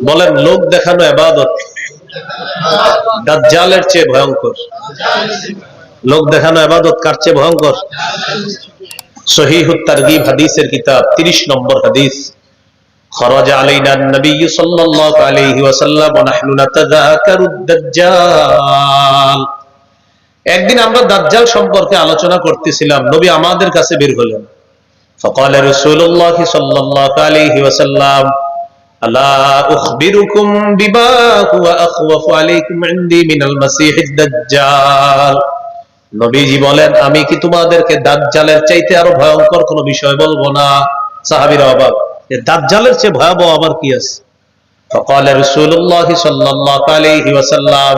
বলেন লোক দেখানো ইবাদত দাজ্জালের চেয়ে ভয়ঙ্কর? লোক দেখানো ইবাদত কার চেয়ে ভয়ঙ্কর? সহিহুত তারগীব হাদিসের কিতাব 30 নম্বর হাদিস, খরাজা আলাইনা নবী সাল্লাল্লাহু আলাইহি ওয়াসাল্লাম ওয়া নাহনু নাতাযাকারুদ দাজ্জাল। একদিন আমরা দাজ্জাল সম্পর্কে আলোচনা করতেছিলাম, নবী আমাদের কাছে বের হলেন। فقال رسول الله صلى الله عليه وسلم ألا أخبركم بما هو أخوف عليكم عندي من المسيح الدجال। নবীজি বলেন, আমি কি তোমাদেরকে দাজ্জালের চাইতে আরো ভয়ঙ্কর কোন বিষয় বলবো না? সাহাবীরা অবাক, দাজ্জালের চেয়ে ভয়াবহ আবার কি আছে? فقال رسول الله صلى الله عليه وسلم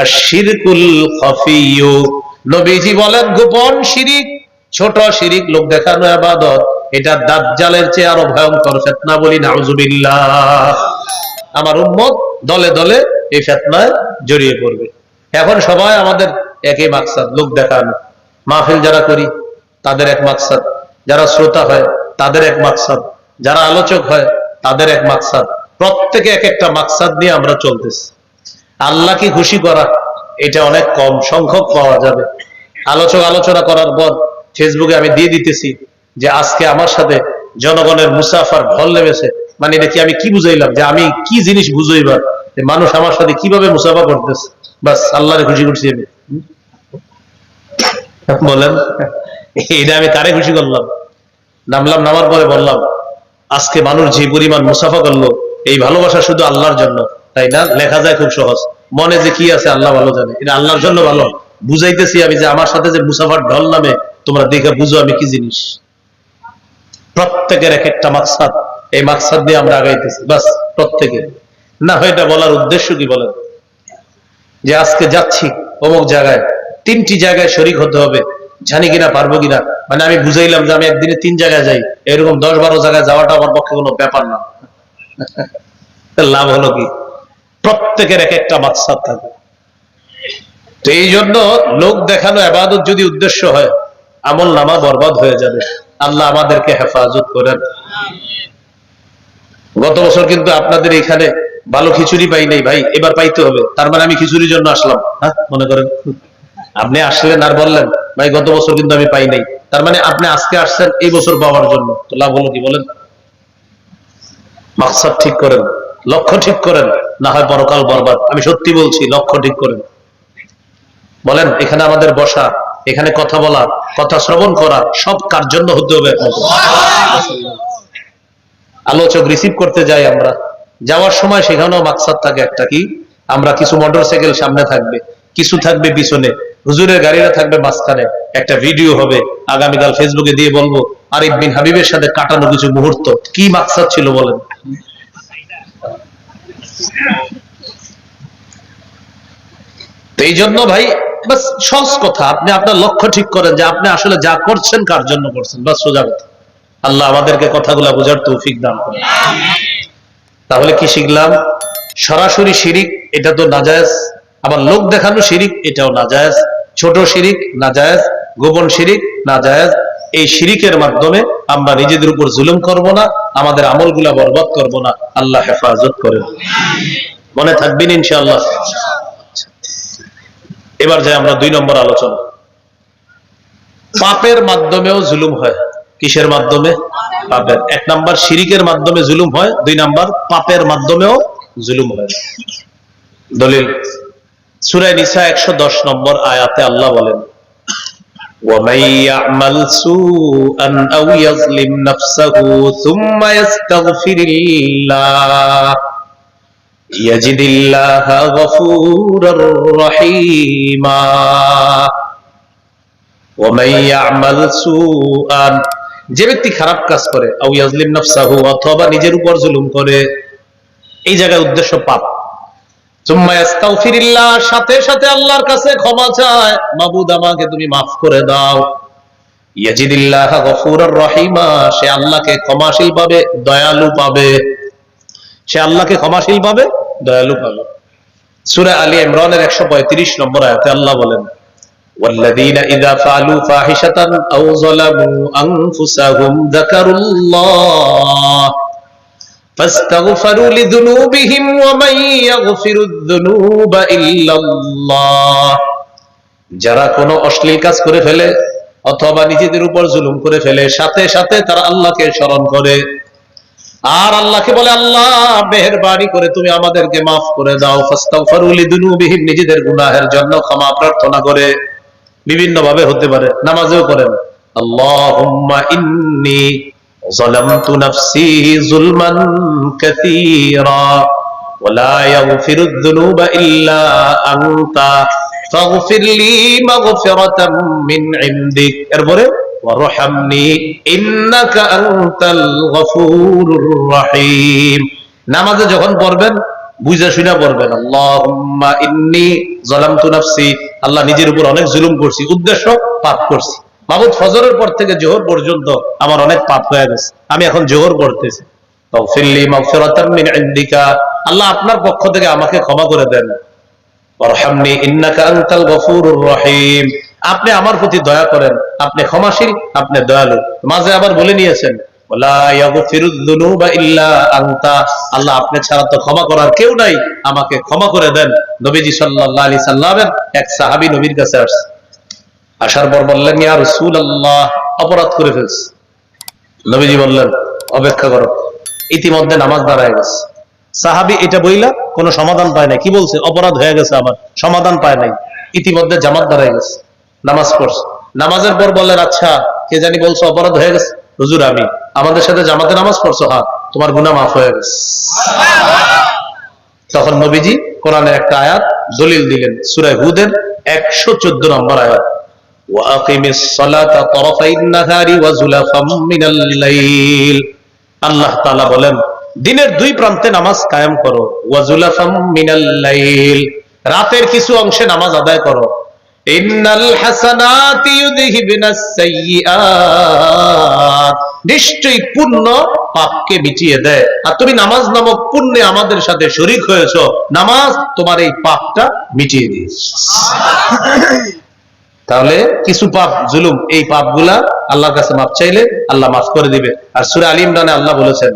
الشرك الخفي। নবীজি বলেন, গোপন শিরিক, ছোট শিরিক, লোক দেখানো ইবাদত, এটা দাজ্জালের চেয়ে আরো ভয়ঙ্কর ফিতনা। বলি নাউজুবিল্লাহ। আমার উম্মত দলে দলে এই ফিতনায় জড়িয়ে পড়বে। এখন সবাই আমাদের একই মাকসাদ, লোক দেখানো। মাহফিল যারা করি তাদের এক মাকসাদ, যারা শ্রোতা হয় তাদের এক মাকসাদ, যারা আলোচক হয় তাদের এক মাকসাদ। প্রত্যেকে এক একটা মাকসাদ নিয়ে আমরা চলতেছি। আল্লাহকে খুশি করা এটা অনেক কম সংখ্যক পাওয়া যাবে। আলোচক আলোচনা করার পর ফেসবুকে আমি দিয়ে দিতেছি যে আজকে আমার সাথে জনগণের মুসাফার ঢল নেমেছে। মানে দেখি আমি কি বুঝাইলাম, যে আমি কি জিনিস বুঝাইবার, মানুষ আমার সাথে কিভাবে মুসাফা করতেছে, বাস আল্লাহরে খুশি করছি আমি। বলেন এটা আমি কারে খুশি করলাম? নামলাম, নামার পরে বললাম আজকে মানুষ যে পরিমাণ মুসাফা করলো, এই ভালোবাসা শুধু আল্লাহর জন্য, তাই না? লেখা যায় খুব সহজ, মনে যে কি আছে আল্লাহ ভালো জানে, এটা আল্লাহর জন্য ভালো। বুঝাইতেছি আমি যে আমার সাথে যে মুসাফার ঢল নামে, তোমরা দেখে বুঝো আমি কি জিনিস। প্রত্যেকের এক একটা মাকসাদ, এই মাকসাদ দিয়ে আমরা আগাইতেছি, বাস প্রত্যেকের। না হয় এটা বলার উদ্দেশ্য কি বলেন? যে আজকে যাচ্ছি অমুক জায়গায়, 3টি জায়গায় শরীক হতে হবে, জানি কিনা পারবো কিনা। মানে আমি বুঝাইলাম যে আমি একদিনে 3 জায়গায় যাই, এরকম 10-12 জায়গায় যাওয়াটা আমার পক্ষে কোনো ব্যাপার না। লাভ হলো কি? প্রত্যেকের এক একটা মাকসাদ থাকে। তো এই জন্য লোক দেখানো ইবাদত যদি উদ্দেশ্য হয়, আমল নামা বরবাদ হয়ে যাবে। আল্লাহ আমাদেরকে হেফাজত করেন। গত বছর কিন্তু আপনাদের এখানে ভালো খিচুড়ি পাই নাই ভাই, এবার পাইতে হবে। তার মানে আমি খিচুড়ির জন্য আসলাম, হ্যাঁ মনে করেন। আপনি আসলেন আর বললেন ভাই গত বছর কিন্তু আমি পাই নাই, তার মানে আপনি আজকে আসছেন এই বছর পাওয়ার জন্য। তো লাভ হলো কি বলেন? মাকসাদ ঠিক করেন, লক্ষ্য ঠিক করেন, না হয় পরকাল বরবাদ। আমি সত্যি বলছি, লক্ষ্য ঠিক করেন। বলেন এখানে আমাদের বসা, এখানে কথা বলা, কথা শ্রবণ করা, সব কার জন্য হতে হবে? আলোচক রিসিভ করতে যাই আমরা, যাওয়ার সময় সেখানেও মাকসাদ থাকে একটা, কি? আমরা কিছু মোটরসাইকেল সামনে থাকবে, কিছু থাকবে পিছনে, হুজুরের গাড়িরা থাকবে মাঝখানে। একটা ভিডিও হবে, আগামীকাল ফেসবুকে দিয়ে বলবো আরিফ বিন হাবিবের সাথে কাটানো কিছু মুহূর্ত। কি মাকসাদ ছিল বলেন? তো এই জন্য ভাই বাস সহজ কথা, আপনি আপনার লক্ষ্য ঠিক করেন যে আপনি আসলে যা করছেন কার জন্য করছেন, বাস সোজা কথা। আল্লাহ আমাদেরকে কথাগুলা বোঝার তৌফিক দান করেন। তাহলে কি শিখলাম? সরাসরি শিরিক এটা তো নাজায়েজ, আবার লোক দেখানো শিরিক এটাও নাজায়েজ। ছোট শিরিক নাজায়েজ, গোপন শিরিক নাজায়েজ। এই শিরিকের মাধ্যমে আমরা নিজেদের উপর জুলুম করব না, আমাদের আমলগুলা বরবাদ করব না। আল্লাহ হেফাজত করেন। মনে থাকবেন ইনশাআল্লাহ। এবার যাই আমরা 2 নম্বর আলোচনা। পাপের মাধ্যমেও জুলুম হয়। কিসের মাধ্যমে? পাপের। 1 নাম্বার শিরিকের মাধ্যমে জুলুম হয়, 2 নাম্বার পাপের মাধ্যমেও জুলুম হয়। দলিল সূরা নিসা 110 নম্বর আয়াতে আল্লাহ বলেন, وَمَن يَعْمَلْ سُوءًا أَوْ يَظْلِمْ نَفْسَهُ ثُمَّ يَسْتَغْفِرِ اللَّهَ يَجِدِ اللَّهَ غَفُورًا رَّحِيمًا। وَمَن يَعْمَلْ سُوءًا, যে ব্যক্তি খারাপ কাজ করে, আও ইয়াজলিম নাফসাহু, অথবা নিজের উপর জুলুম করে, এই জায়গায় উদ্দেশ্য পাপ। সুম্মা ইস্তাগফিরিল্লাহ, সাথে সাথে আল্লাহর কাছে ক্ষমা চায়, মাবুদ আমাকে তুমি মাফ করে দাও। ইয়াজিদিল্লাহ গফুরার রহিমা, সে আল্লাহকে ক্ষমাশীল পাবে, দয়ালু পাবে। সে আল্লাহকে ক্ষমাশীল পাবে, দয়ালু পাবে। সূরা আলী ইমরানের 135 নম্বর আয়াতে আল্লাহ বলেন, والذين إذا فعلوا فاحشة أو ظلموا أنفسهم ذكروا الله فاستغفروا لذنوبهم ومن يغفر الذنوب إلا الله। যারা কোনো অশ্লীল কাজ করে ফেলে অথবা নিজেদের উপর জুলুম করে ফেলে, সাথে সাথে তারা আল্লাহকে স্মরণ করে আর আল্লাহকে বলে, আল্লাহ মেহেরবানি করে তুমি আমাদেরকে মাফ করে দাও। ফাস্তাগফিরু লিযুনুবিহিম, নিজেদের গুনাহের জন্য ক্ষমা প্রার্থনা করে। বিভিন্ন ভাবে হতে পারে, নামাজেও করেন, আল্লাহুম্মা ইন্নী যালামতু নাফসি যুলমান কাসীরা ওয়া লা ইয়াগফিরুয যুনুবা ইল্লা আনতা ফাগফিরলি মাগফিরাতাম মিন ইনদিক। এরপরে ওয়ারহামনি ইন্নাকা আনতাল গফুরুর রহিম। নামাজে যখন পড়বেন বুঝা শুনা পড়বেন, আল্লাহুম্মা ইন্নী যালামতু নাফসি, আল্লাহ নিজের উপর অনেক জুলুম করছি, উদ্দেশ্য পাপ করছি। মাবুদ ফজরের পর থেকে জোহর পর্যন্ত আমার অনেক পাপ হয়ে গেছে, আমি এখন জোহর পড়তেছি। ফাগফিরলি মাগফিরাতাম মিন ইনদিকা, আল্লাহ আপনার পক্ষ থেকে আমাকে ক্ষমা করে দেন। ওয়ারহামনি ইন্নাকা আনতাল গফুরুর রহিম, আপনি আমার প্রতি দয়া করেন, আপনি ক্ষমাশীল, আপনি দয়ালু। মাঝে আবার বলে নিয়েছেন, ওয়ালা ইয়াগফিরুয যুনুবা ইল্লা আনতা, আল্লাহ আপনি ছাড়া তো ক্ষমা করার কেউ নাই, আমাকে ক্ষমা করে দেন। নবীজি সাল্লাল্লাহু আলাইহি সাল্লামের এক সাহাবী নবীর কাছে আসছে, আসার পর বললেন, ইয়া রাসূলুল্লাহ, অপরাধ করে ফেলছি। নবীজি বললেন, অপেক্ষা করো, ইতিমধ্যে নামাজ দাঁড়ায় গেছে। সাহাবী এটা বইলা কোনো সমাধান পায় নাই। কি বলছে? অপরাধ হয়ে গেছে আমার, সমাধান পায় নাই, ইতিমধ্যে জামাত দাঁড়ায় গেছে, নামাজ পড়ছে। নামাজের পর বললেন, আচ্ছা কে জানি বলছো অপরাধ হয়ে গেছে? হুজুর আমি। আমাদের সাথে জামাতে নামাজ পড়ছো? হ্যাঁ। তোমার গুনাহ মাফ হয়ে গেছে। তখন নবীজি কোরআনের একটা আয়াত দলিল দিলেন, সূরা হুদের 114 নম্বর আয়াত, ওয়াকিমিস সালাতা তারাফাইন নাহারি ওয়া যুলাফাম মিনাল লাইল। আল্লাহ তাআলা বলেন, দিনের দুই প্রান্তে নামাজ কায়েম করো, ওয়া যুলাফাম মিনাল লাইল, রাতের কিছু অংশে নামাজ আদায় করো। ইন্নাল হাসানাতি ইউযহিবনাস সাইয়্যাত, নিশ্চয়ই পুণ্য পাপকে মিটিয়ে দেয়। আর তুমি নামাজ নামক পুণ্যে আমাদের সাথে শরীক হয়েছো, নামাজ তোমার এই পাপটা মিটিয়ে দিয়েছে। তাহলে কিছু পাপ জুলুম, এই পাপগুলা আল্লাহর কাছে মাফ চাইলে আল্লাহ মাফ করে দিবে। আর সূরা আলী ইমরানে আল্লাহ বলেছেন,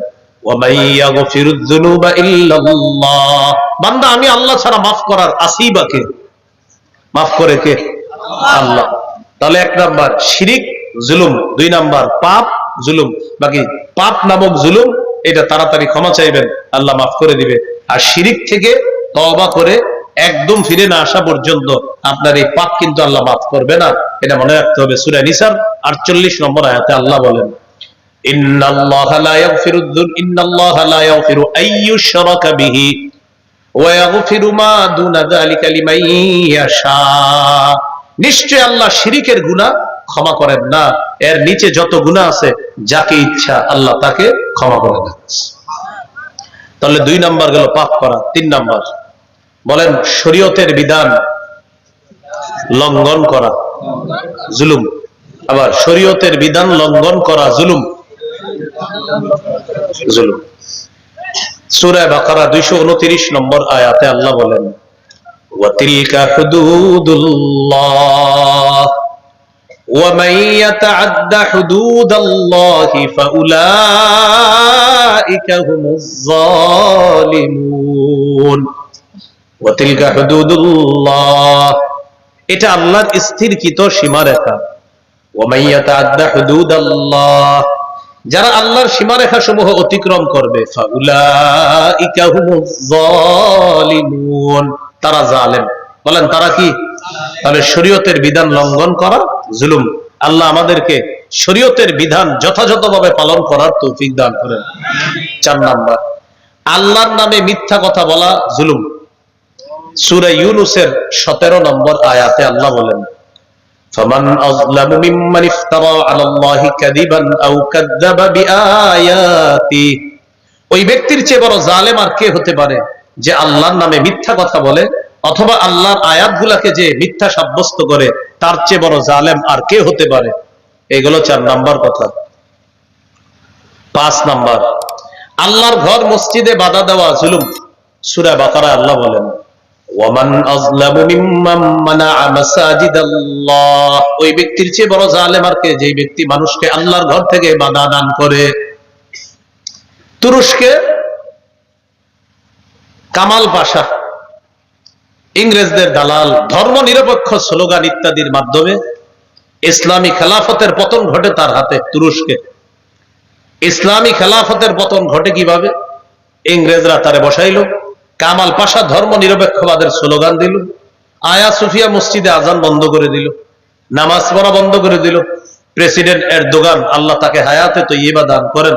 বান্দা আমি আল্লাহ ছাড়া মাফ করার আসিবা কে? মাফ করে কে? আল্লাহ। তাহলে এক নাম্বার শিরিক জুলুম, দুই নাম্বার পাপ জুলুম। বাকি পাপ নামক জুলুম এটা তাড়াতাড়ি ক্ষমা চাইবেন, আল্লাহ মাফ করে দিবে। আর শিরিক থেকে তওবা করে একদম ফিরে না আসা পর্যন্ত আপনার এই পাপ কিন্তু আল্লাহ মাফ করবে না, এটা মনে রাখতে হবে। সূরা নিসার 48 নম্বর আয়াতে আল্লাহ বলেন, ইন্নাল্লাহা লা ইয়াগফিরু আইয়ুশরাকা বিহি ওয়া ইয়াগফিরু মা দুনা যালিকা লিমান ইয়াশা। নিশ্চয় আল্লাহ শিরিকের গুনাহ ক্ষমা করেন না, এর নিচে যত গুনাহ আছে যাকে ইচ্ছা আল্লাহ তাকে ক্ষমা করে দেন। তাহলে দুই নাম্বার গেল পাপ করা। তিন নাম্বার বলেন, শরীয়তের বিধান লঙ্ঘন করা জুলুম। আবার শরীয়তের বিধান লঙ্ঘন করা জুলুম। জুলুম। সূরা বাকারা 229 নম্বর আয়াতে আল্লাহ বলেন, ওয়া তিলকা হুদুদুল্লাহ ওয়া মান ইয়াতাআদ্দা হুদুদাল্লাহি ফাউলাইকা হুমুজ জালিমুন। ওয়া তিলকা হুদুদুল্লাহ, এটা আল্লাহর স্থিরকৃত সীমারেখা। ওয়া মান ইয়াতাআদ্দা হুদুদাল্লাহ, যারা আল্লাহর সীমারেখা সমূহ অতিক্রম করবে, ফাউলাইকা হুমুজ জালিমুন, তারা জালেম। বলেন তারা কি? তাহলে শরীয়তের বিধান লঙ্ঘন করা জুলুম। আল্লাহ আমাদেরকে শরীয়তের বিধান যথাযথভাবে পালন করার তৌফিক দান করেন। 4 নাম্বার, আল্লাহর নামে মিথ্যা কথা বলা জুলুম। সূরা ইউনূসের 17 নম্বর আয়াতে আল্লাহ বলেন, ফামান আযলামু মিম্মান ইফতারা আলাল্লাহি কাযিবান আও কাযযাবা বিআয়াতি। ওই ব্যক্তির চেয়ে বড় জালেম আর কে হতে পারে যে আল্লাহর নামে মিথ্যা কথা বলে অথবা আল্লাহর আয়াতগুলোকে যে মিথ্যা সাব্যস্ত করে, তার চেয়ে বড় জালেম আর কে হতে পারে? এগুলো 4 নাম্বার কথা। 5 নাম্বার, আল্লাহর ঘর মসজিদে বাধা দেওয়া জুলুম। সূরা বাকারা আল্লাহ বলেন, ওয়ামান আযলামু মিম্মান মানাআ মাসাজিদাল্লাহ। ওই ব্যক্তির চেয়ে বড় জালেম আর কে, যেই ব্যক্তি মানুষকে আল্লাহর ঘর থেকে বাধা দান করে। তুরস্কে কামাল পাশা ইংরেজদের দালাল ধর্ম নিরপেক্ষ স্লোগান ইত্যাদির মাধ্যমে ইসলামী খেলাফতের পতন ঘটে তার হাতে তুরস্কে। ইসলামী খেলাফতের পতন ঘটে কিভাবে? ইংরেজরা তারে বসাইল, কামাল পাশা ধর্ম নিরপেক্ষবাদের স্লোগান দিল, আয়া সুফিয়া মসজিদে আজান বন্ধ করে দিল, নামাজ পড়া বন্ধ করে দিল। প্রেসিডেন্ট এরদোগান, আল্লাহ তাকে হায়াতে তৈয়্যিবা দান করেন,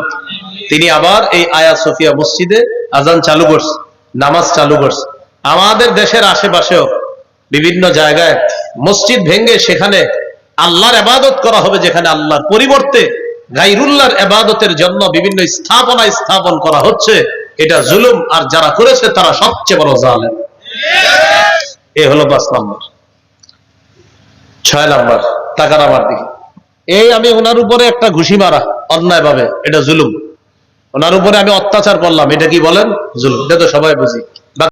তিনি আবার এই আয়া সুফিয়া মসজিদে আজান চালু করছে, নামাজ চালু করছে। আমাদের দেশের আশেপাশেও বিভিন্ন জায়গায় মসজিদ ভেঙে সেখানে আল্লাহর ইবাদত করা হবে, যেখানে আল্লাহর পরিবর্তে গায়রুল্লাহর ইবাদতের জন্য বিভিন্ন স্থাপনা স্থাপন করা হচ্ছে। এটা জুলুম, আর যারা করেছে তারা সবচেয়ে বড় জালেম। এ হলো 5 নম্বর। 6 নম্বর, টাকার আমার দিকে এই আমি ওনার উপরে একটা ঘুষি মারা অন্যায় ভাবে, এটা জুলুম। ওনার উপরে আমি অত্যাচার করলাম, এটা কি বলেন? জুলুম। এটা তো সবাই বুঝি।